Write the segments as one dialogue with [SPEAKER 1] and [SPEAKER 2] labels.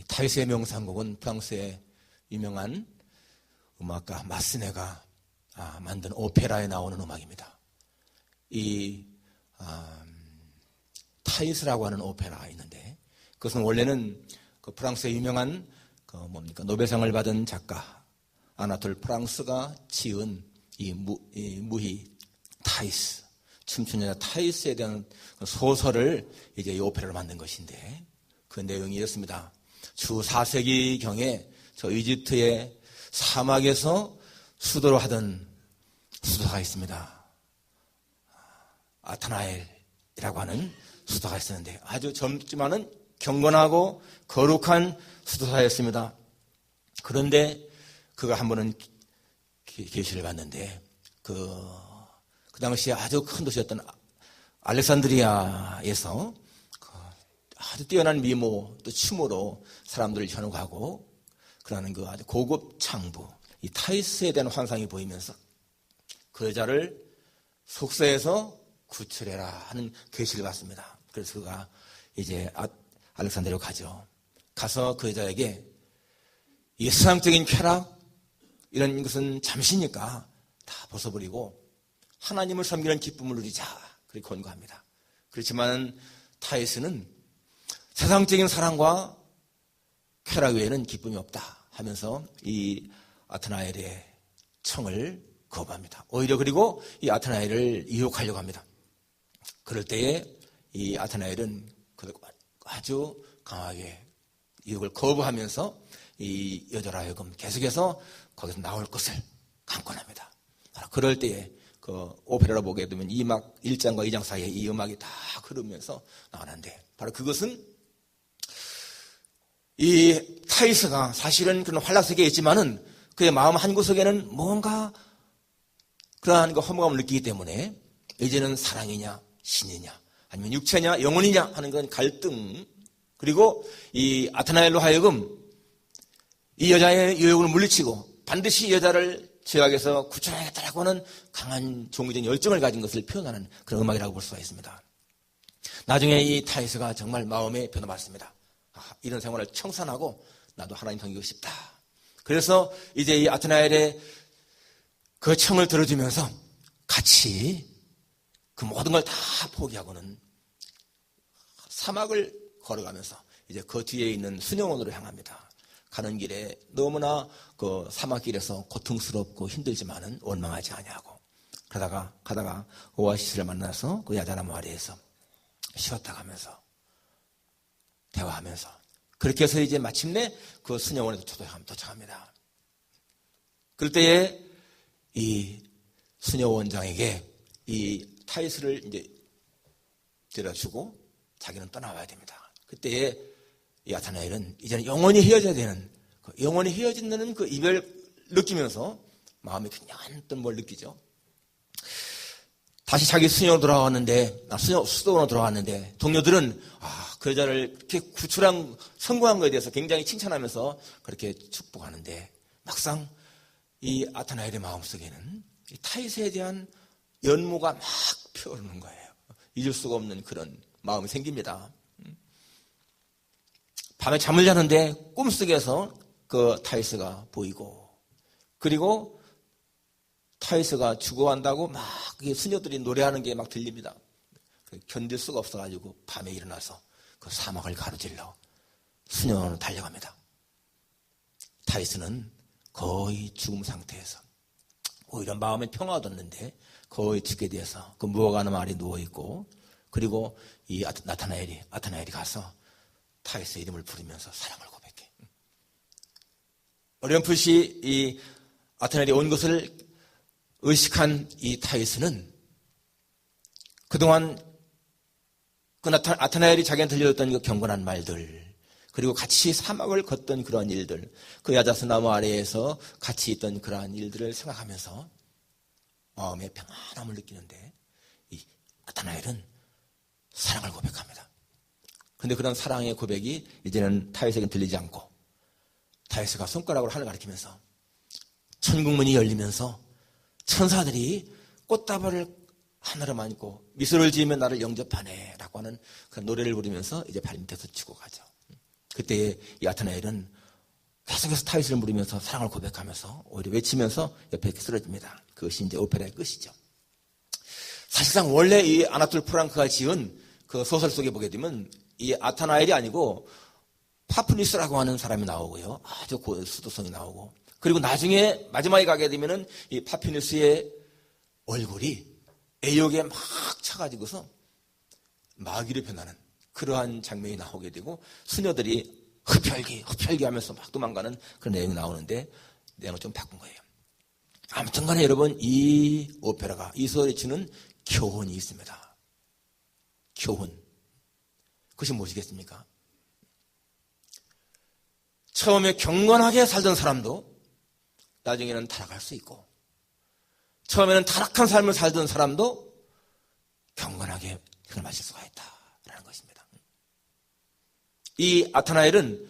[SPEAKER 1] 타이스의 명상곡은 프랑스의 유명한 음악가 마스네가 만든 오페라에 나오는 음악입니다. 이 타이스라고 하는 오페라가 있는데, 그것은 원래는 그 프랑스의 유명한 노벨상을 받은 작가 아나톨 프랑스가 지은 이 무희 타이스, 춤추는 여자 타이스에 대한 소설을 이제 이 오페라로 만든 것인데, 그 내용이 이렇습니다. 주 4세기경에 저 이집트의 사막에서 수도를 하던 수도가 있습니다. 아타나엘이라고 하는 수도가 있었는데, 아주 젊지만은 경건하고 거룩한 수도사였습니다. 그런데 그가 한 번은 계시를 받는데, 그 당시에 아주 큰 도시였던 알렉산드리아에서 아주 뛰어난 미모 또 춤으로 사람들을 현혹하고 그러는 그 아주 고급 창부, 이 타이스에 대한 환상이 보이면서 그 여자를 속세에서 구출해라 하는 계시를 받습니다. 그래서 그가 이제 알렉산드리아로 가죠. 가서 그 여자에게 이 세상적인 쾌락 이런 것은 잠시니까 다 벗어버리고 하나님을 섬기는 기쁨을 누리자, 그렇게 권고합니다. 그렇지만 타이스는 세상적인 사랑과 쾌락 외에는 기쁨이 없다 하면서 이 아타나엘의 청을 거부합니다. 오히려 그리고 이 아타나엘을 유혹하려고 합니다. 그럴 때에 이 아타나엘은 아주 강하게 유혹을 거부하면서 이 여자로 하여금 계속해서 거기서 나올 것을 강권합니다. 그럴 때에 그 오페라로 보게 되면 1장과 2장 사이에 이 음악이 다 흐르면서 나오는데, 바로 그것은 이 타이스가 사실은 그런 환락세계에 있지만은 그의 마음 한구석에는 뭔가 그러한 그 허무감을 느끼기 때문에 이제는 사랑이냐 신이냐 아니면 육체냐 영혼이냐 하는 건 갈등, 그리고 이 아타나엘로 하여금 이 여자의 유혹을 물리치고 반드시 이 여자를 죄악에서 구출하겠다라고 하는 강한 종교적인 열정을 가진 것을 표현하는 그런 음악이라고 볼 수가 있습니다. 나중에 이 타이스가 정말 마음에 변화받습니다. 이런 생활을 청산하고 나도 하나님 섬기고 싶다. 그래서 이제 이 아타나엘의 그 청을 들어주면서 같이 그 모든 걸 다 포기하고는 사막을 걸어가면서 이제 그 뒤에 있는 수녀원으로 향합니다. 가는 길에 너무나 그 사막길에서 고통스럽고 힘들지만은 원망하지 아니하고 가다가 오아시스를 만나서 그 야자나무 아래에서 쉬었다 가면서 대화하면서 그렇게 해서 이제 마침내 그 수녀원에 도착합니다. 그럴 때에 이 수녀원장에게 이 타이스를 이제 데려주고 자기는 떠나와야 됩니다. 그때에 이 아타나엘은 이제는 영원히 헤어져야 되는, 영원히 헤어진다는 그 이별 느끼면서 마음에 굉장한 어떤 뭘 느끼죠. 다시 자기 수녀로 돌아왔는데, 수도원으로 돌아왔는데, 동료들은 그 여자를 이렇게 성공한 것에 대해서 굉장히 칭찬하면서 그렇게 축복하는데, 막상 이 아타나엘의 마음속에는 이 타이스에 대한 연모가 막 피어오르는 거예요. 잊을 수가 없는 그런 마음이 생깁니다. 밤에 잠을 자는데 꿈속에서 그 타이스가 보이고, 그리고 타이스가 죽어간다고 막 수녀들이 노래하는 게 막 들립니다. 견딜 수가 없어가지고 밤에 일어나서 그 사막을 가로질러 수녀원으로 달려갑니다. 타이스는 거의 죽음 상태에서 오히려 마음에 평화가 뒀는데 거의 죽게 돼서 그 무화과나무 아래 누워있고, 그리고 이 아타나엘이 가서 타이스의 이름을 부르면서 사랑을 고백해. 어렴풋이 이 아타나엘이 온 것을 의식한 이 타이스는 그동안 그 아타나엘이 자기한테 들려줬던 그 경건한 말들, 그리고 같이 사막을 걷던 그러한 일들, 그 야자수나무 아래에서 같이 있던 그러한 일들을 생각하면서 마음의 평안함을 느끼는데, 이 아타나엘은 사랑을 고백합니다. 그런데 그런 사랑의 고백이 이제는 타이스에게는 들리지 않고, 타이스가 손가락으로 하늘을 가리키면서 천국문이 열리면서 천사들이 꽃다발을 하나로 안고 미소를 지으며 나를 영접하네 라고 하는 그런 노래를 부르면서 이제 발밑에서 치고 가죠. 그때 이 나타나엘은 계속해서 타이스를 부르면서 사랑을 고백하면서 오히려 외치면서 옆에 이렇게 쓰러집니다. 그것이 이제 오페라의 끝이죠. 사실상 원래 이 아나톨 프랑크가 지은 그 소설 속에 보게 되면 이 아타나엘이 아니고 파프니스라고 하는 사람이 나오고요. 아주 수도성이 나오고, 그리고 나중에 마지막에 가게 되면은 이 파피니스의 얼굴이 애욕에 막 차가지고서 마귀로 변하는 그러한 장면이 나오게 되고, 수녀들이 흡혈기 하면서 막 도망가는 그런 내용이 나오는데 내용을 좀 바꾼 거예요. 아무튼 간에 여러분, 이 오페라가, 이 소설이 주는 교훈이 있습니다. 교훈. 그것이 무엇이겠습니까? 처음에 경건하게 살던 사람도 나중에는 타락할 수 있고, 처음에는 타락한 삶을 살던 사람도 경건하게 생을 마실 수가 있다라는 것입니다. 이 아타나엘은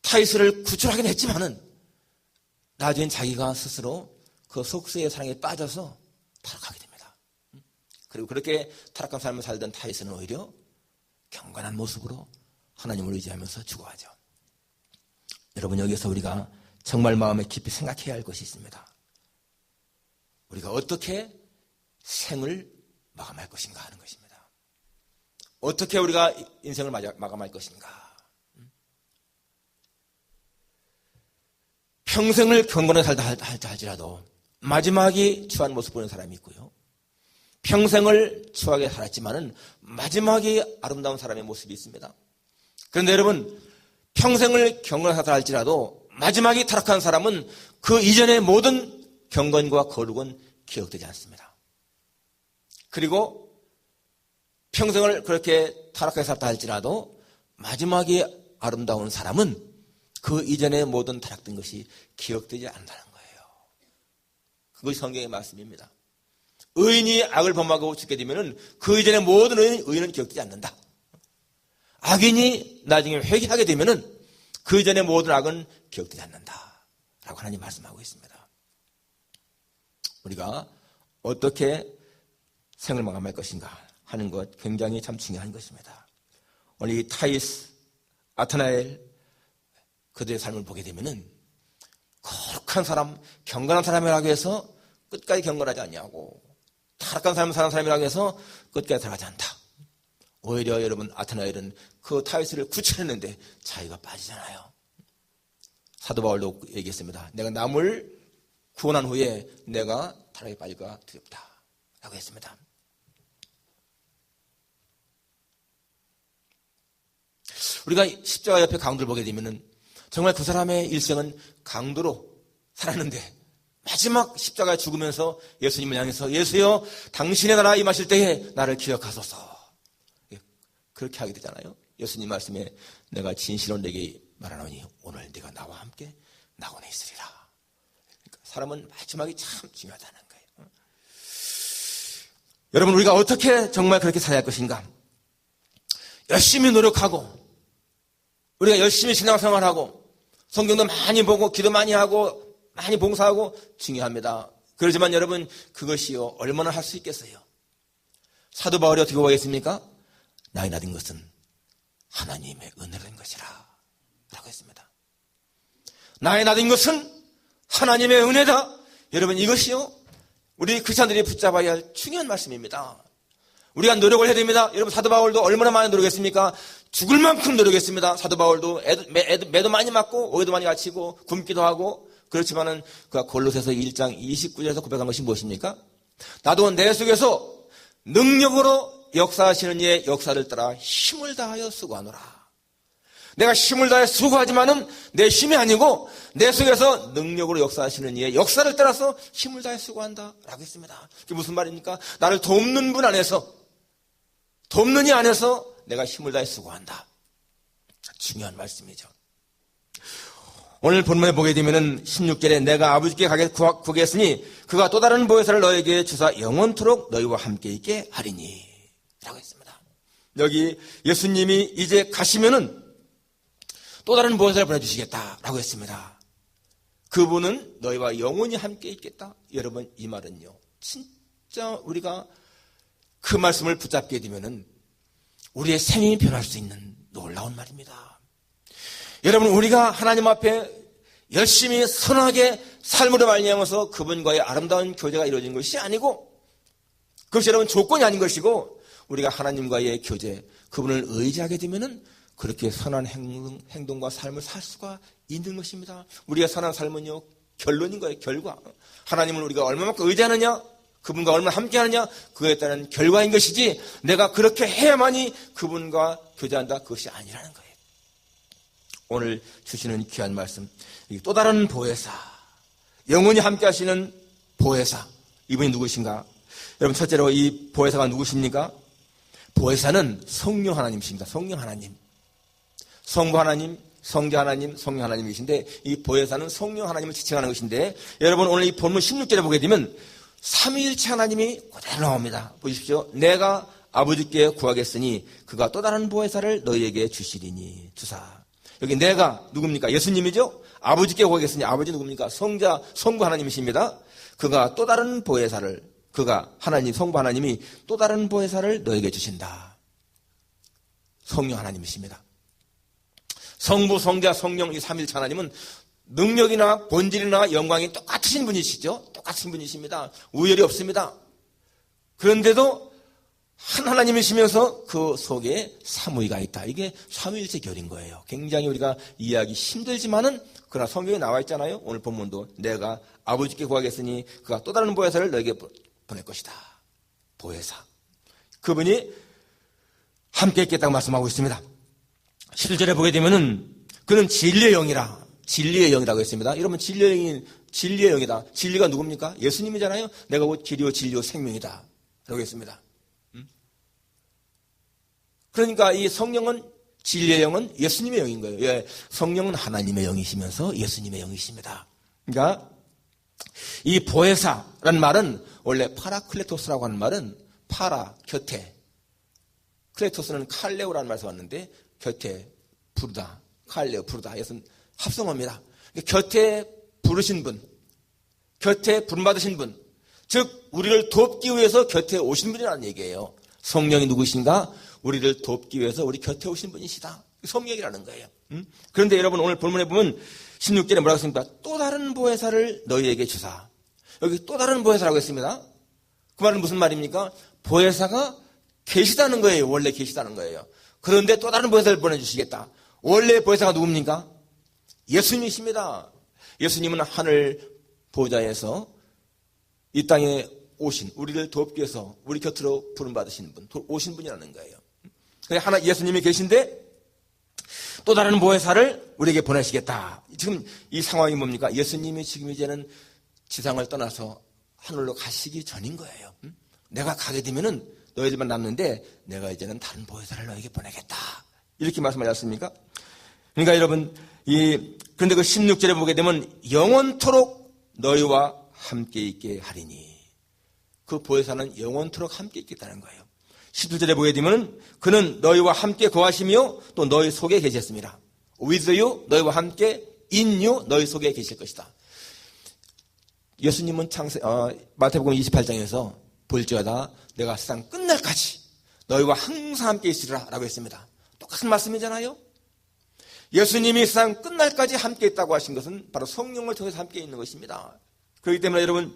[SPEAKER 1] 타이스를 구출하긴 했지만은 나중엔 자기가 스스로 그 속세의 사랑에 빠져서 타락하게 됩니다. 그리고 그렇게 타락한 삶을 살던 타이스는 오히려 경건한 모습으로 하나님을 의지하면서 죽어가죠. 여러분, 여기서 우리가 정말 마음에 깊이 생각해야 할 것이 있습니다. 우리가 어떻게 생을 마감할 것인가 하는 것입니다. 어떻게 우리가 인생을 마감할 것인가. 평생을 경건하게 살다 할지라도 마지막이 추한 모습 보는 사람이 있고요. 평생을 추하게 살았지만은 마지막이 아름다운 사람의 모습이 있습니다. 그런데 여러분, 평생을 경건하게 살다 할지라도 마지막이 타락한 사람은 그 이전의 모든 경건과 거룩은 기억되지 않습니다. 그리고 평생을 그렇게 타락하게 살다 할지라도 마지막이 아름다운 사람은 그 이전의 모든 타락된 것이 기억되지 않는다는 거예요. 그것이 성경의 말씀입니다. 의인이 악을 범하고 죽게 되면 그 이전의 모든 의인은 기억되지 않는다. 악인이 나중에 회개하게 되면 그 이전의 모든 악은 기억되지 않는다 라고 하나님 말씀하고 있습니다. 우리가 어떻게 생을 마감할 것인가 하는 것 굉장히 참 중요한 것입니다. 오늘 이 타이스, 아타나엘 그들의 삶을 보게 되면은 거룩한 사람, 경건한 사람이라고 해서 끝까지 경건하지 않냐고, 타락한 삶을 사는 사람이라고 해서 끝까지 살아가지 않다. 오히려 여러분, 아타나엘은 그 타이스를 구출했는데 자기가 빠지잖아요. 사도 바울도 얘기했습니다. 내가 남을 구원한 후에 내가 타락에 빠질까 두렵다 라고 했습니다. 우리가 십자가 옆에 강도를 보게 되면은 정말 그 사람의 일생은 강도로 살았는데 마지막 십자가에 죽으면서 예수님을 향해서 예수여 당신의 나라 임하실 때에 나를 기억하소서, 그렇게 하게 되잖아요. 예수님 말씀에 내가 진실로 내게 말하노니 오늘 네가 나와 함께 낙원에 있으리라. 그러니까 사람은 마지막이 참 중요하다는 거예요. 여러분, 우리가 어떻게 정말 그렇게 살아야 할 것인가? 열심히 노력하고 우리가 열심히 신앙생활하고 성경도 많이 보고 기도 많이 하고 많이 봉사하고 중요합니다. 그렇지만 여러분, 그것이요 얼마나 할 수 있겠어요? 사도 바울이 어떻게 고백했습니까? 나이 나된 것은 하나님의 은혜로 된 것이라 라고 했습니다. 나이 나된 것은 하나님의 은혜다. 여러분, 이것이요 우리 크리스찬들이 붙잡아야 할 중요한 말씀입니다. 우리가 노력을 해야 됩니다. 여러분, 사도 바울도 얼마나 많이 노력했습니까? 죽을 만큼 노력했습니다. 사도 바울도 매도 많이 맞고 오해도 많이 갇히고 굶기도 하고, 그렇지만은 그가 골로새서 1장 29절에서 고백한 것이 무엇입니까? 나도 내 속에서 능력으로 역사하시는 이의 역사를 따라 힘을 다하여 수고하노라. 내가 힘을 다해 수고하지만은 내 힘이 아니고 내 속에서 능력으로 역사하시는 이의 역사를 따라서 힘을 다해 수고한다 라고 했습니다. 그게 무슨 말입니까? 나를 돕는 분 안에서, 돕는 이 안에서 내가 힘을 다해 수고한다. 중요한 말씀이죠. 오늘 본문에 보게 되면은 16절에 내가 아버지께 구하겠으니 그가 또 다른 보혜사를 너에게 주사 영원토록 너희와 함께 있게 하리니 라고 했습니다. 여기 예수님이 이제 가시면은 또 다른 보혜사를 보내주시겠다라고 했습니다. 그분은 너희와 영원히 함께 있겠다. 여러분, 이 말은요 진짜 우리가 그 말씀을 붙잡게 되면은 우리의 생이 변할 수 있는 놀라운 말입니다. 여러분, 우리가 하나님 앞에 열심히 선하게 삶으로 말미암아서 그분과의 아름다운 교제가 이루어진 것이 아니고, 그것이 여러분 조건이 아닌 것이고, 우리가 하나님과의 교제, 그분을 의지하게 되면은 그렇게 선한 행동과 삶을 살 수가 있는 것입니다. 우리가 선한 삶은요, 결론인 거예요. 결과. 하나님을 우리가 얼마만큼 의지하느냐, 그분과 얼마나 함께하느냐, 그에 따른 결과인 것이지, 내가 그렇게 해야만이 그분과 교제한다, 그것이 아니라는 거예요. 오늘 주시는 귀한 말씀, 또 다른 보혜사, 영원히 함께 하시는 보혜사, 이분이 누구신가? 여러분, 첫째로 이 보혜사가 누구십니까? 보혜사는 성령 하나님이십니다. 성령 하나님. 성부 하나님, 성자 하나님, 성령 하나님이신데, 이 보혜사는 성령 하나님을 지칭하는 것인데, 여러분, 오늘 이 본문 16절에 보게 되면 삼위일체 하나님이 그대로 나옵니다. 보십시오. 내가 아버지께 구하겠으니 그가 또 다른 보혜사를 너희에게 주시리니 주사. 여기 내가 누굽니까? 예수님이죠. 아버지께 구하겠으니 아버지 누굽니까? 성자, 성부 하나님이십니다. 그가 또 다른 보혜사를, 그가 하나님, 성부 하나님이 또 다른 보혜사를 너에게 주신다. 성령 하나님이십니다. 성부, 성자, 성령 이 삼위일체 하나님은 능력이나 본질이나 영광이 똑같으신 분이시죠. 똑같은 분이십니다. 우열이 없습니다. 그런데도 한 하나님이시면서 그 속에 삼위가 있다. 이게 삼위일체 결인 거예요. 굉장히 우리가 이해하기 힘들지만은 그러나 성경에 나와 있잖아요. 오늘 본문도 내가 아버지께 구하겠으니 그가 또 다른 보혜사를 너에게 보낼 것이다. 보혜사. 그분이 함께 있겠다고 말씀하고 있습니다. 11절에 보게 되면은 그는 진리의 영이라. 진리의 영이라고 했습니다. 여러분, 진리의 영이다. 진리가 누굽니까? 예수님이잖아요. 내가 곧 길이요 진리요 생명이다. 라고 했습니다. 그러니까 이 성령은, 진리의 영은 예수님의 영인 거예요. 예, 성령은 하나님의 영이시면서 예수님의 영이십니다. 그러니까 이 보혜사라는 말은 원래 파라클레토스라고 하는 말은 파라, 곁에. 클레토스는 칼레오라는 말에서 왔는데 곁에 부르다. 칼레오, 부르다. 이것은 합성어입니다. 곁에 부르신 분, 곁에 부름받으신 분, 즉 우리를 돕기 위해서 곁에 오신 분이라는 얘기예요. 성령이 누구신가? 우리를 돕기 위해서 우리 곁에 오신 분이시다. 성령이라는 거예요. 그런데 여러분, 오늘 본문에 보면 16절에 뭐라고 했습니까? 또 다른 보혜사를 너희에게 주사. 여기 또 다른 보혜사라고 했습니다. 그 말은 무슨 말입니까? 보혜사가 계시다는 거예요. 원래 계시다는 거예요. 그런데 또 다른 보혜사를 보내주시겠다. 원래 보혜사가 누굽니까? 예수님이십니다. 예수님은 하늘 보좌에서 이 땅에 오신, 우리를 돕기 위해서 우리 곁으로 부름받으신 분, 오신 분이라는 거예요. 하나 예수님이 계신데 또 다른 보혜사를 우리에게 보내시겠다. 지금 이 상황이 뭡니까? 예수님이 지금 이제는 지상을 떠나서 하늘로 가시기 전인 거예요. 내가 가게 되면은 너희들만 남는데 내가 이제는 다른 보혜사를 너에게 보내겠다. 이렇게 말씀하지 않습니까? 그러니까 여러분, 그런데 그 16절에 보게 되면 영원토록 너희와 함께 있게 하리니, 그 보혜사는 영원토록 함께 있겠다는 거예요. 17절에 보게 되면 그는 너희와 함께 거하시며 또 너희 속에 계셨습니다. with you, 너희와 함께 in you, 너희 속에 계실 것이다. 예수님은 마태복음 28장에서 볼지어다 내가 세상 끝날까지 너희와 항상 함께 있으리라 라고 했습니다. 똑같은 말씀이잖아요. 예수님이 세상 끝날까지 함께 있다고 하신 것은 바로 성령을 통해서 함께 있는 것입니다. 그렇기 때문에 여러분,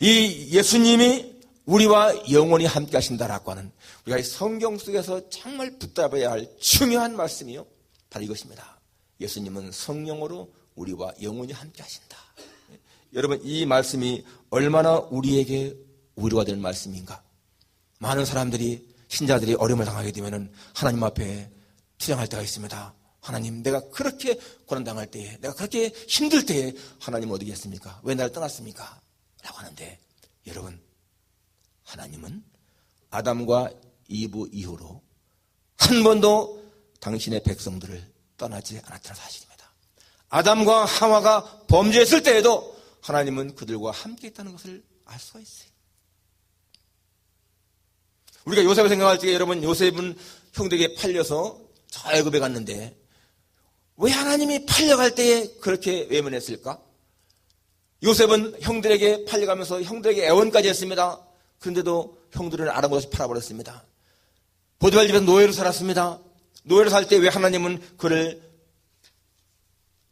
[SPEAKER 1] 이 예수님이 우리와 영원히 함께 하신다라고 하는, 우리가 이 성경 속에서 정말 붙잡아야 할 중요한 말씀이요, 바로 이것입니다. 예수님은 성령으로 우리와 영원히 함께 하신다. 여러분, 이 말씀이 얼마나 우리에게 위로가 되는 말씀인가. 많은 사람들이, 신자들이 어려움을 당하게 되면 하나님 앞에 투정할 때가 있습니다. 하나님, 내가 그렇게 고난당할 때에, 내가 그렇게 힘들 때에 하나님 어디 계십니까? 왜 나를 떠났습니까? 라고 하는데, 여러분, 하나님은 아담과 이브 이후로 한 번도 당신의 백성들을 떠나지 않았다는 사실입니다. 아담과 하와가 범죄했을 때에도 하나님은 그들과 함께 있다는 것을 알 수가 있어요. 우리가 요셉을 생각할 때, 여러분, 요셉은 형들에게 팔려서 저 애굽에 갔는데 왜 하나님이 팔려갈 때에 그렇게 외면했을까? 요셉은 형들에게 팔려가면서 형들에게 애원까지 했습니다. 그런데도 형들은 아랑곳이 팔아버렸습니다. 보디발 집에서 노예로 살았습니다. 노예로 살 때 왜 하나님은 그를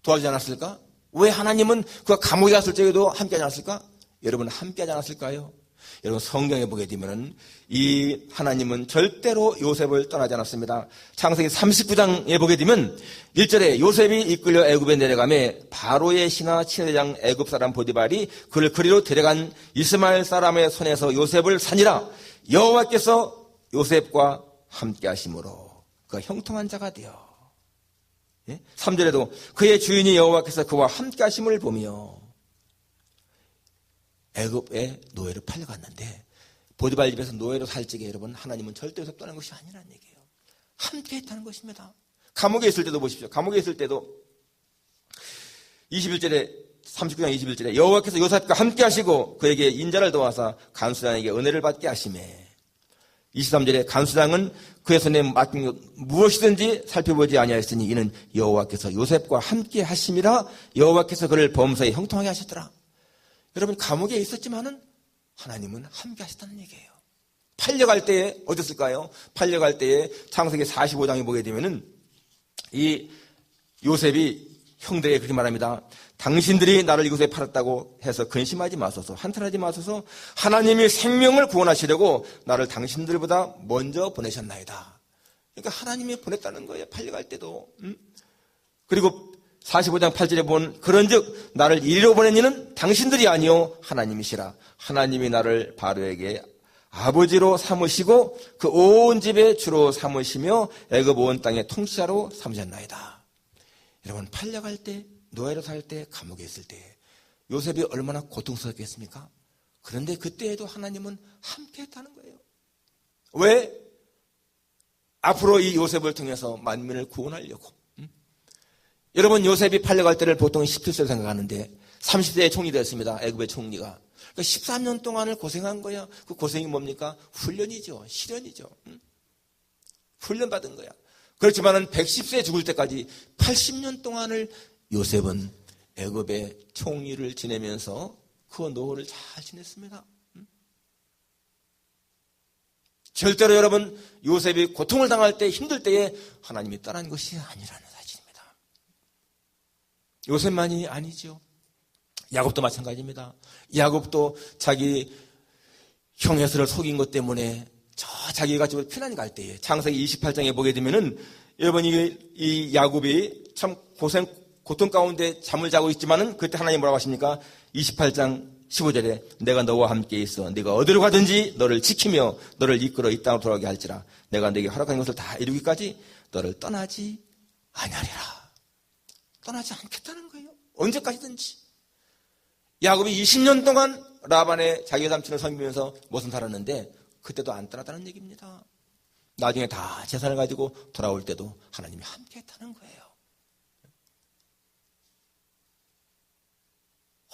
[SPEAKER 1] 도와주지 않았을까? 왜 하나님은 그가 감옥에 갔을 적에도 함께하지 않았을까? 여러분 함께하지 않았을까요? 여러분 성경에 보게 되면 이 하나님은 절대로 요셉을 떠나지 않았습니다. 창세기 39장에 보게 되면 1절에 요셉이 이끌려 애굽에 내려가매 바로의 신하 친회장 애굽 사람 보디발이 그를 그리로 데려간 이스마엘 사람의 손에서 요셉을 산이라 여호와께서 요셉과 함께 하심으로 그가 형통한 자가 되어 3절에도 그의 주인이 여호와께서 그와 함께 하심을 보며 애굽의 노예로 팔려갔는데 보디발 집에서 노예로 살 적에 여러분 하나님은 절대 요셉 떠난 것이 아니라는 얘기예요. 함께 했다는 것입니다. 감옥에 있을 때도 보십시오. 감옥에 있을 때도 21절에 39장 21절에 여호와께서 요셉과 함께 하시고 그에게 인자를 도와서 간수장에게 은혜를 받게 하시매 23절에 간수장은 그의 손에 맡긴 것 무엇이든지 살펴보지 아니하였으니 이는 여호와께서 요셉과 함께 하심이라 여호와께서 그를 범사에 형통하게 하셨더라. 여러분 감옥에 있었지만은 하나님은 함께 하셨다는 얘기예요. 팔려갈 때에 어땠을까요? 팔려갈 때에 창세기 45장에 보게 되면은 이 요셉이 형들에게 그렇게 말합니다. 당신들이 나를 이곳에 팔았다고 해서 근심하지 마소서, 한탄하지 마소서. 하나님이 생명을 구원하시려고 나를 당신들보다 먼저 보내셨나이다. 그러니까 하나님이 보냈다는 거예요. 팔려갈 때도. 그리고 45장 8절에 보면 그런즉 나를 이리로 보낸 이는 당신들이 아니요 하나님이시라. 하나님이 나를 바로에게 아버지로 삼으시고 그 온 집의 주로 삼으시며 애굽 온 땅의 통치자로 삼으셨나이다. 여러분 팔려갈 때, 노예로 살 때, 감옥에 있을 때 요셉이 얼마나 고통스럽겠습니까? 그런데 그때에도 하나님은 함께했다는 거예요. 왜? 앞으로 이 요셉을 통해서 만민을 구원하려고. 여러분 요셉이 팔려갈 때를 보통 17세로 생각하는데 30세에 총리 되었습니다. 애굽의 총리가. 그러니까 13년 동안을 고생한 거야. 그 고생이 뭡니까? 훈련이죠. 시련이죠. 훈련받은 거야. 그렇지만은 110세에 죽을 때까지 80년 동안을 요셉은 애굽의 총리를 지내면서 그 노후를 잘 지냈습니다. 절대로 여러분 요셉이 고통을 당할 때 힘들 때에 하나님이 떠난 것이 아니라는 사실입니다. 요셉만이 아니죠. 야곱도 마찬가지입니다. 야곱도 자기 형 에서를 속인 것 때문에 저 자기가 집을 피난 갈 때에 창세기 28장에 보게 되면은 여러분 이 야곱이 참 고통 가운데 잠을 자고 있지만은 그때 하나님 뭐라고 하십니까? 28장 15절에 내가 너와 함께 있어 네가 어디로 가든지 너를 지키며 너를 이끌어 이 땅으로 돌아가게 할지라 내가 네게 허락한 것을 다 이루기까지 너를 떠나지 아니하리라. 떠나지 않겠다는 거예요. 언제까지든지. 야곱이 20년 동안 라반의 자기 삼촌을 섬기면서 못은 살았는데 그때도 안 떠났다는 얘기입니다. 나중에 다 재산을 가지고 돌아올 때도 하나님이 함께 했다는 거예요.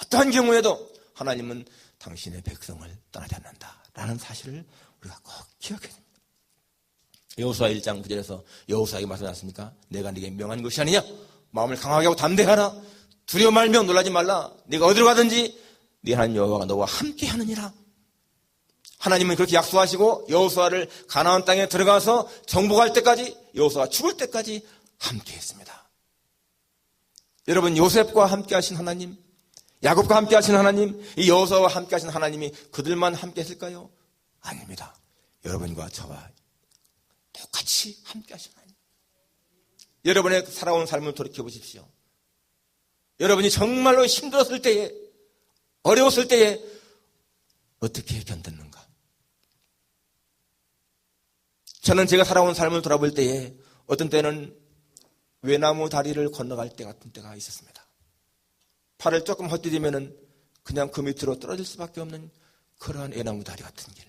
[SPEAKER 1] 어떠한 경우에도 하나님은 당신의 백성을 떠나지 않는다라는 사실을 우리가 꼭 기억해야 됩니다. 여호수아 1장 9절에서 여호수아에게 말씀하셨습니까? 내가 네게 명한 것이 아니냐? 마음을 강하게 하고 담대하라. 두려워 말며 놀라지 말라. 네가 어디로 가든지 네 하나님 여호와가 너와 함께 하느니라. 하나님은 그렇게 약속하시고 여호수아를 가나안 땅에 들어가서 정복할 때까지 여호수아가 죽을 때까지 함께 했습니다. 여러분 요셉과 함께 하신 하나님, 야곱과 함께 하신 하나님, 이 여호수아와 함께 하신 하나님이 그들만 함께 했을까요? 아닙니다. 여러분과 저와 똑같이 함께 하신 하나님. 여러분의 살아온 삶을 돌이켜 보십시오. 여러분이 정말로 힘들었을 때에, 어려웠을 때에 어떻게 견뎠는가? 저는 제가 살아온 삶을 돌아볼 때에 어떤 때는 외나무 다리를 건너갈 때 같은 때가 있었습니다. 팔을 조금 헛디디면은 그냥 그 밑으로 떨어질 수밖에 없는 그러한 외나무 다리 같은 길.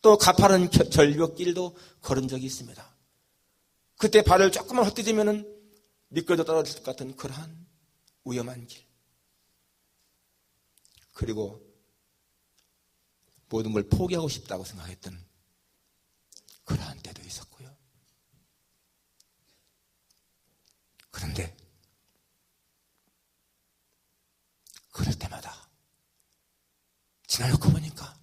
[SPEAKER 1] 또 가파른 절벽길도 걸은 적이 있습니다. 그때 발을 조금만 헛디디면은 미끄러져 떨어질 것 같은 그러한 위험한 길. 그리고 모든 걸 포기하고 싶다고 생각했던 그러한 때도 있었고요. 그런데 그럴 때마다 지나놓고 보니까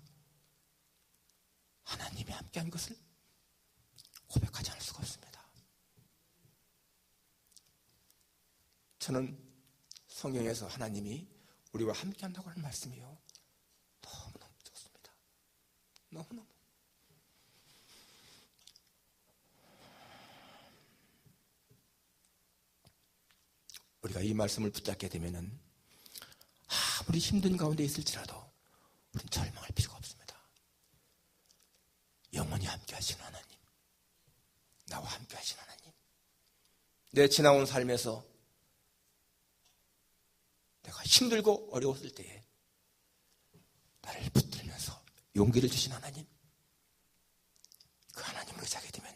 [SPEAKER 1] 하나님이 함께한 것을 고백하지 않을 수가 없습니다. 저는 성경에서 하나님이 우리와 함께 한다고 하는 말씀이요, 너무너무 좋습니다. 너무너무. 우리가 이 말씀을 붙잡게 되면은 아무리 힘든 가운데 있을지라도 우리는 절망할 필요가 없습니다. 영원히 함께 하시는 하나님, 나와 함께 하시는 하나님, 내 지나온 삶에서 내가 힘들고 어려웠을 때에 나를 붙들면서 용기를 주신 하나님, 그 하나님을 의지하게 되면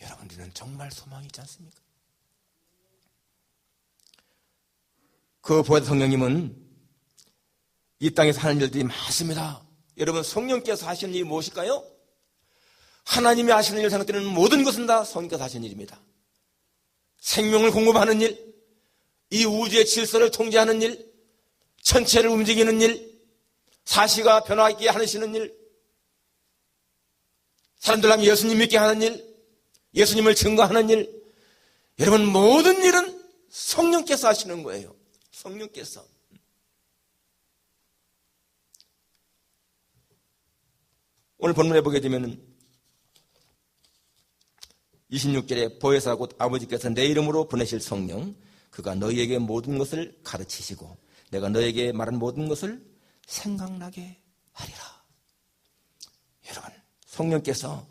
[SPEAKER 1] 여러분들은 정말 소망이 있지 않습니까? 그 보혜사 성령님은 이 땅에서 하는 일들이 많습니다. 여러분, 성령께서 하시는 일이 무엇일까요? 하나님이 하시는 일을 생각되는 모든 것은 다 성령께서 하시는 일입니다. 생명을 공급하는 일, 이 우주의 질서를 통제하는 일, 전체를 움직이는 일, 사시가 변화하게 하시는 일, 사람들 하면 예수님 믿게 하는 일, 예수님을 증거하는 일, 여러분, 모든 일은 성령께서 하시는 거예요. 성령께서. 오늘 본문에 보게 되면 26절에 보혜사 곧 아버지께서 내 이름으로 보내실 성령, 그가 너희에게 모든 것을 가르치시고 내가 너희에게 말한 모든 것을 생각나게 하리라. 여러분, 성령께서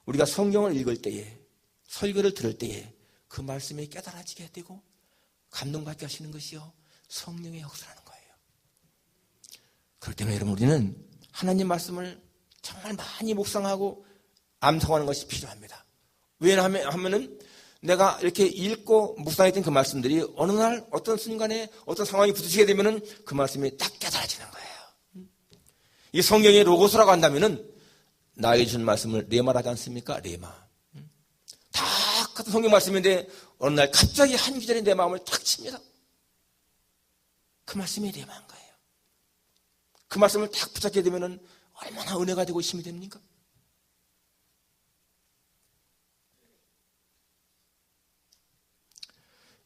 [SPEAKER 1] 우리가 성경을 읽을 때에, 설교를 들을 때에 그 말씀이 깨달아지게 되고 감동받게 하시는 것이요, 성령의 역사라는 거예요. 그렇기 때문에 여러분, 우리는 하나님 말씀을 정말 많이 묵상하고 암송하는 것이 필요합니다. 왜냐하면은 내가 이렇게 읽고 묵상했던 그 말씀들이 어느 날 어떤 순간에 어떤 상황이 부딪히게 되면은 그 말씀이 딱 깨달아지는 거예요. 이 성경의 로고스라고 한다면은 나에게 준 말씀을 레마라지 않습니까? 레마. 다 같은 성경 말씀인데 어느 날 갑자기 한 구절이 내 마음을 탁 칩니다. 그 말씀이 레마인 거예요. 그 말씀을 딱 붙잡게 되면은 얼마나 은혜가 되고 힘이 됩니까?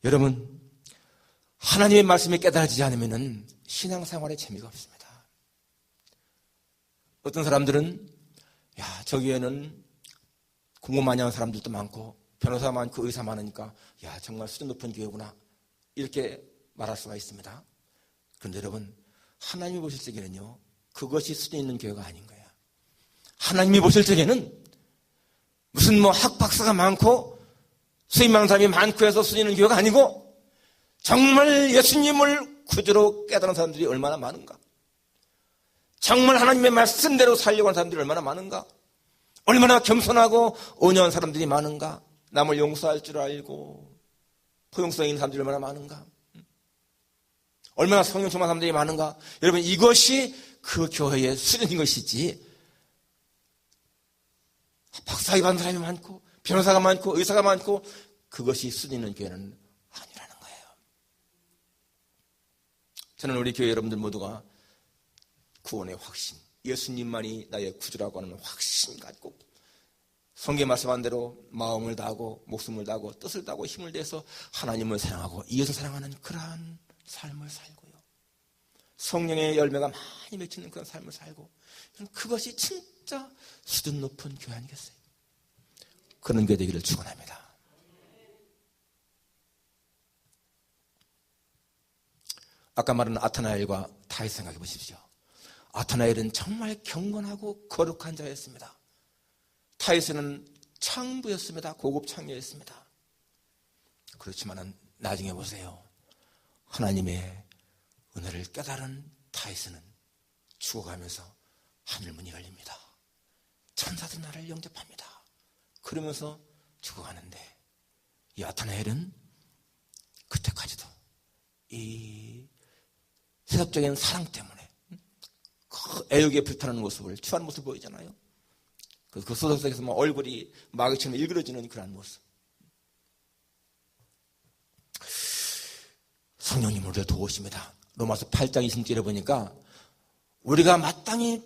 [SPEAKER 1] 여러분, 하나님의 말씀이 깨달아지지 않으면 신앙생활에 재미가 없습니다. 어떤 사람들은 야, 저기에는 공부 많이 하는 사람들도 많고 변호사 많고 의사 많으니까 야, 정말 수준 높은 교회구나, 이렇게 말할 수가 있습니다. 그런데 여러분, 하나님이 보실 적에는요, 그것이 수준 있는 교회가 아닌 거예요. 하나님이 보실 적에는 무슨 학박사가 많고 수임 많은 사람이 많고 해서 수준 있는 교회가 아니고 정말 예수님을 구주로 깨달은 사람들이 얼마나 많은가, 정말 하나님의 말씀대로 살려고 하는 사람들이 얼마나 많은가, 얼마나 겸손하고 온유한 사람들이 많은가, 남을 용서할 줄 알고 포용성 있는 사람들이 얼마나 많은가, 얼마나 성령 충만한 사람들이 많은가. 여러분, 이것이 그 교회의 수준인 것이지 박사학위 받은 사람이 많고 변호사가 많고 의사가 많고 그것이 수준 있는 교회는 아니라는 거예요. 저는 우리 교회 여러분들 모두가 구원의 확신, 예수님만이 나의 구주라고 하는 확신 갖고 성경 말씀한 대로 마음을 다하고 목숨을 다하고 뜻을 다하고 힘을 내서 하나님을 사랑하고 이웃을 사랑하는 그러한 삶을 살고요, 성령의 열매가 많이 맺히는 그런 삶을 살고, 그것이 진짜 수준 높은 교회 아니겠어요? 그런 교회 되기를 축원합니다. 아까 말한 아타나엘과 다윗 생각해 보십시오. 아타나엘은 정말 경건하고 거룩한 자였습니다. 다윗은 창부였습니다. 고급 창녀였습니다. 그렇지만 나중에 보세요. 하나님의 은혜를 깨달은 다윗은 죽어가면서 하늘문이 열립니다. 천사들 나를 영접합니다. 그러면서 죽어가는데 이 아타나엘은 그때까지도 이 세속적인 사랑 때문에 그 애욕에 불타는 모습을, 취한 모습을 보이잖아요. 그 소설 속에서 얼굴이 마귀처럼 일그러지는 그런 모습. 성령님 우리를 도우십니다. 로마서 8장 20절에 보니까 우리가 마땅히,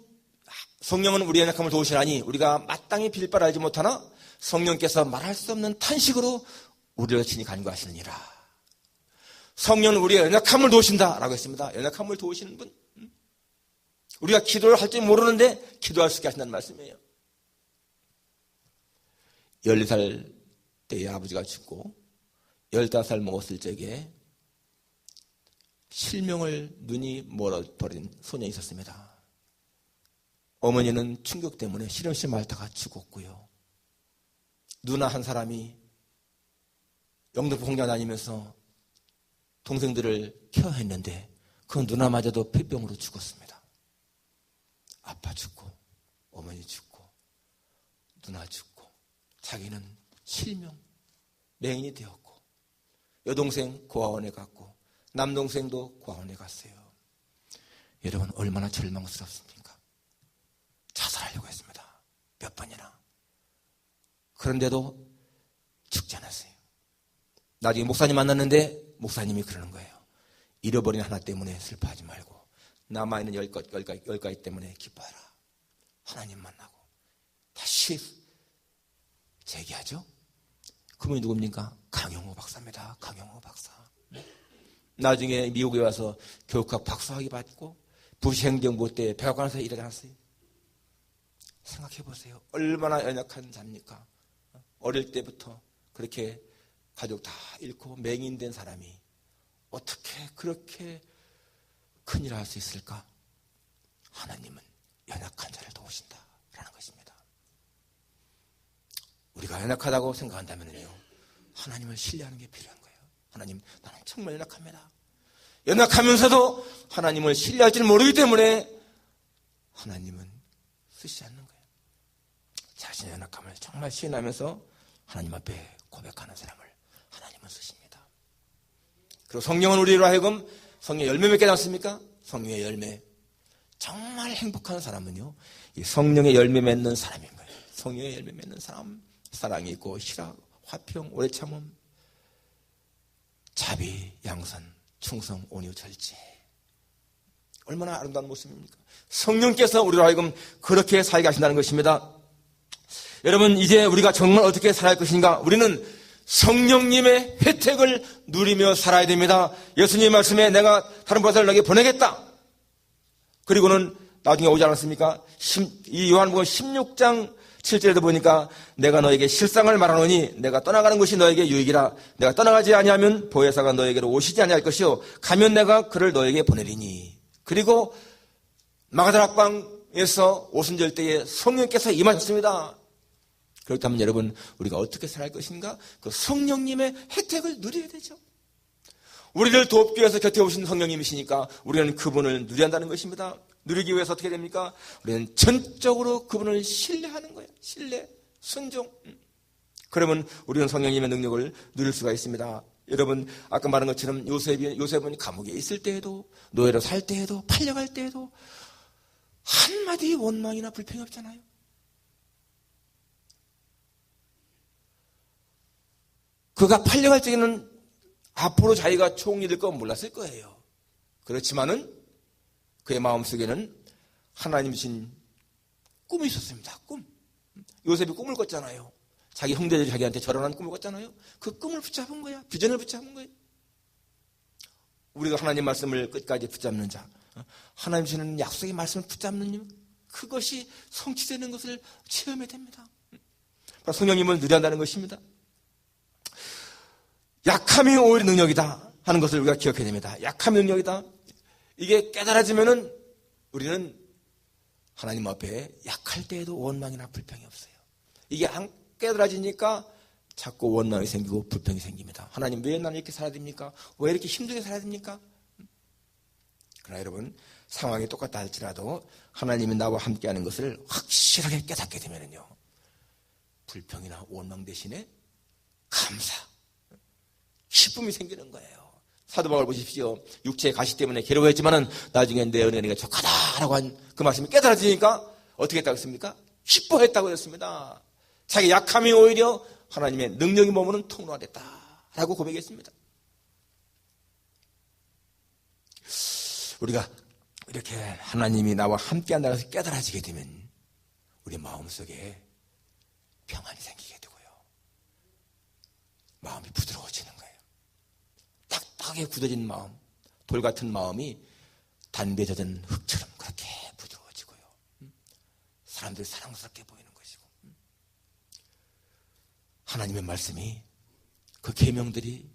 [SPEAKER 1] 성령은 우리의 연약함을 도우시라니 우리가 마땅히 빌 바를 알지 못하나 성령께서 말할 수 없는 탄식으로 우리를 친히 간구하시느니라. 성령은 우리의 연약함을 도우신다라고 했습니다. 연약함을 도우시는 분. 우리가 기도를 할 줄 모르는데 기도할 수 있게 하신다는 말씀이에요. 14살 때에 아버지가 죽고 15살 먹었을 적에 실명을 눈이 멀어버린 소년이 있었습니다. 어머니는 충격 때문에 시름시름 앓다가 죽었고요. 누나 한 사람이 영등포 공장 다니면서 동생들을 케어했는데 그 누나마저도 폐병으로 죽었습니다. 아빠 죽고 어머니 죽고 누나 죽고 자기는 실명 맹인이 되었고 여동생 고아원에 갔고 남동생도 고아원에 갔어요. 여러분 얼마나 절망스럽습니까? 자살하려고 했습니다. 몇 번이나. 그런데도 죽지 않았어요. 나중에 목사님 만났는데 목사님이 그러는 거예요. 잃어버린 하나 때문에 슬퍼하지 말고 남아있는 열 가지 때문에 기뻐하라. 하나님 만나고 다시 재기하죠. 그분이 누굽니까? 강영호 박사입니다. 강영호 박사. 나중에 미국에 와서 교육학 박사학위 받고 부시행정부 때 백악관에서 일하지 않았어요. 생각해 보세요. 얼마나 연약한 자입니까? 어릴 때부터 그렇게 가족 다 잃고 맹인된 사람이 어떻게 그렇게 큰일을 할 수 있을까? 하나님은 연약한 자를 도우신다라는 것입니다. 우리가 연약하다고 생각한다면요, 하나님을 신뢰하는 게 필요한 거예요. 하나님, 나는 정말 연약합니다. 연약하면서도 하나님을 신뢰할 줄 모르기 때문에 하나님은 쓰시지 않는 거예요. 자신의 연약함을 정말 시인하면서 하나님 앞에 고백하는 사람을 하나님은 쓰십니다. 그리고 성령은 우리로 하여금 성령의 열매 맺게 않습니까? 성령의 열매. 정말 행복한 사람은요, 이 성령의 열매 맺는 사람인 거예요. 성령의 열매 맺는 사람. 사랑이 있고 희락, 화평, 오래 참음, 자비, 양선, 충성, 온유, 절제. 얼마나 아름다운 모습입니까? 성령께서 우리로 하여금 그렇게 살게 하신다는 것입니다. 여러분, 이제 우리가 정말 어떻게 살아야 할 것인가? 우리는 성령님의 혜택을 누리며 살아야 됩니다. 예수님의 말씀에 내가 다른 보살을 너에게 보내겠다. 그리고는 나중에 오지 않았습니까? 이 요한복음 16장 7절에도 보니까 내가 너에게 실상을 말하노니 내가 떠나가는 것이 너에게 유익이라. 내가 떠나가지 아니하면 보혜사가 너에게로 오시지 아니할 것이요 가면 내가 그를 너에게 보내리니. 그리고 마가다락방에서 오순절 때에 성령께서 임하셨습니다. 그렇다면 여러분, 우리가 어떻게 살아갈 것인가? 그 성령님의 혜택을 누려야 되죠. 우리를 돕기 위해서 곁에 오신 성령님이시니까 우리는 그분을 누려야 한다는 것입니다. 누리기 위해서 어떻게 됩니까? 우리는 전적으로 그분을 신뢰하는 거예요. 신뢰, 순종. 그러면 우리는 성령님의 능력을 누릴 수가 있습니다. 여러분, 아까 말한 것처럼 요셉은 감옥에 있을 때에도, 노예로 살 때에도, 팔려갈 때에도 한마디 원망이나 불평이 없잖아요. 그가 팔려갈 적에는 앞으로 자기가 총리 될 건 몰랐을 거예요. 그렇지만은 그의 마음속에는 하나님 주신 꿈이 있었습니다. 꿈. 요셉이 꿈을 꿨잖아요. 자기 형제들이 자기한테 절하는 꿈을 꿨잖아요. 그 꿈을 붙잡은 거야. 비전을 붙잡은 거예요. 우리가 하나님 말씀을 끝까지 붙잡는 자, 하나님 주시는 약속의 말씀을 붙잡는 일, 그것이 성취되는 것을 체험해야 됩니다. 성령님을 누려야 한다는 것입니다. 약함이 오히려 능력이다 하는 것을 우리가 기억해야 됩니다. 약함이 능력이다. 이게 깨달아지면은 우리는 하나님 앞에 약할 때에도 원망이나 불평이 없어요. 이게 안 깨달아지니까 자꾸 원망이 생기고 불평이 생깁니다. 하나님, 왜 나는 이렇게 살아야 됩니까? 왜 이렇게 힘들게 살아야 됩니까? 그러나 여러분, 상황이 똑같다 할지라도 하나님이 나와 함께하는 것을 확실하게 깨닫게 되면요, 불평이나 원망 대신에 감사, 기쁨이 생기는 거예요. 사도 바울 보십시오. 육체의 가시 때문에 괴로워했지만은 나중에 내 은혜가 족하다라고 한 그 말씀이 깨달아지니까 어떻게 했다고 했습니까? 기뻐했다고 했습니다. 자기 약함이 오히려 하나님의 능력이 머무는 통로가 됐다라고 고백했습니다. 우리가 이렇게 하나님이 나와 함께한다는 것을 깨달아지게 되면 우리 마음속에 평안이 생기게 되고요, 마음이 부드러워지는 거예요. 딱딱하게 약하게 굳어진 마음, 돌 같은 마음이 단비에 젖은 흙처럼 그렇게 부드러워지고요. 사람들이 사랑스럽게 보이는 것이고, 하나님의 말씀이, 그 계명들이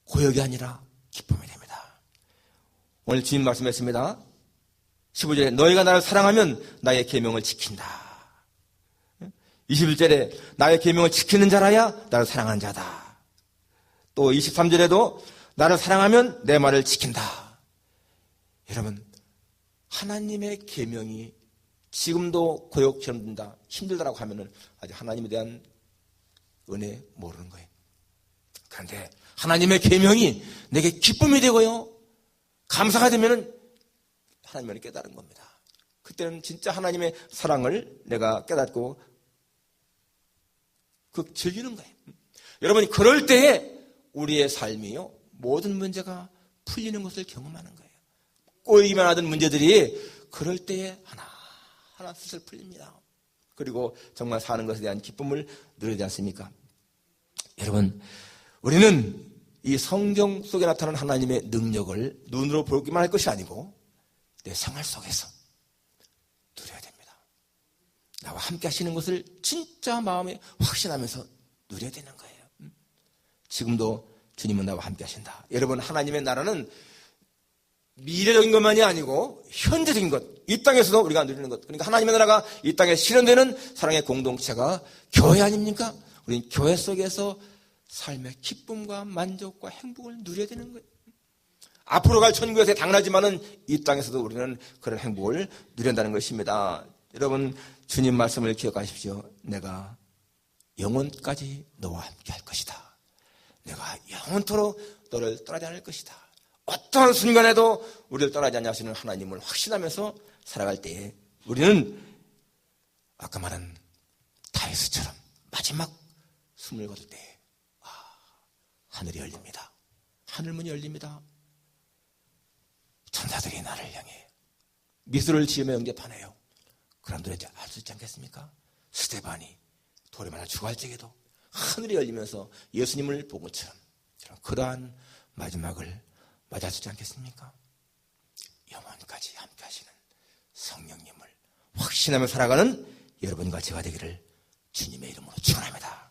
[SPEAKER 1] 고역이 아니라 기쁨이 됩니다. 오늘 주님 말씀했습니다. 15절에 너희가 나를 사랑하면 나의 계명을 지킨다. 21절에 나의 계명을 지키는 자라야 나를 사랑하는 자다. 또 23절에도 나를 사랑하면 내 말을 지킨다. 여러분, 하나님의 계명이 지금도 고역처럼 든다, 힘들다라고 하면은 아직 하나님에 대한 은혜 모르는 거예요. 그런데 하나님의 계명이 내게 기쁨이 되고요, 감사가 되면은 하나님을 깨달은 겁니다. 그때는 진짜 하나님의 사랑을 내가 깨닫고 그 즐기는 거예요. 여러분이 그럴 때에 우리의 삶이요, 모든 문제가 풀리는 것을 경험하는 거예요. 꼬이기만 하던 문제들이 그럴 때에 하나하나 슬슬 풀립니다. 그리고 정말 사는 것에 대한 기쁨을 누리지 않습니까? 여러분, 우리는 이 성경 속에 나타나는 하나님의 능력을 눈으로 보기만 할 것이 아니고 내 생활 속에서 누려야 됩니다. 나와 함께 하시는 것을 진짜 마음에 확신하면서 누려야 되는 거예요. 지금도 주님은 나와 함께 하신다. 여러분, 하나님의 나라는 미래적인 것만이 아니고 현재적인 것, 이 땅에서도 우리가 누리는 것. 그러니까 하나님의 나라가 이 땅에 실현되는 사랑의 공동체가 교회 아닙니까? 우리는 교회 속에서 삶의 기쁨과 만족과 행복을 누려야 되는 거예요. 앞으로 갈 천국에서 당연하지만은 이 땅에서도 우리는 그런 행복을 누린다는 것입니다. 여러분, 주님 말씀을 기억하십시오. 내가 영원까지 너와 함께 할 것이다. 내가 영원토록 너를 떠나지 않을 것이다. 어떠한 순간에도 우리를 떠나지 않냐 하시는 하나님을 확신하면서 살아갈 때에 우리는 아까 말한 다윗처럼 마지막 숨을 거둘 때 하늘이 열립니다. 하늘문이 열립니다. 천사들이 나를 향해 미소를 지으며 영접하네요. 그런 노래 할 수 있지 않겠습니까? 스데반이 돌에 맞아 죽어갈 적에도 하늘이 열리면서 예수님을 본 것처럼 그러한 마지막을 맞이할 수 있지 않겠습니까? 영원까지 함께 하시는 성령님을 확신하며 살아가는 여러분과 제가 되기를 주님의 이름으로 축원합니다.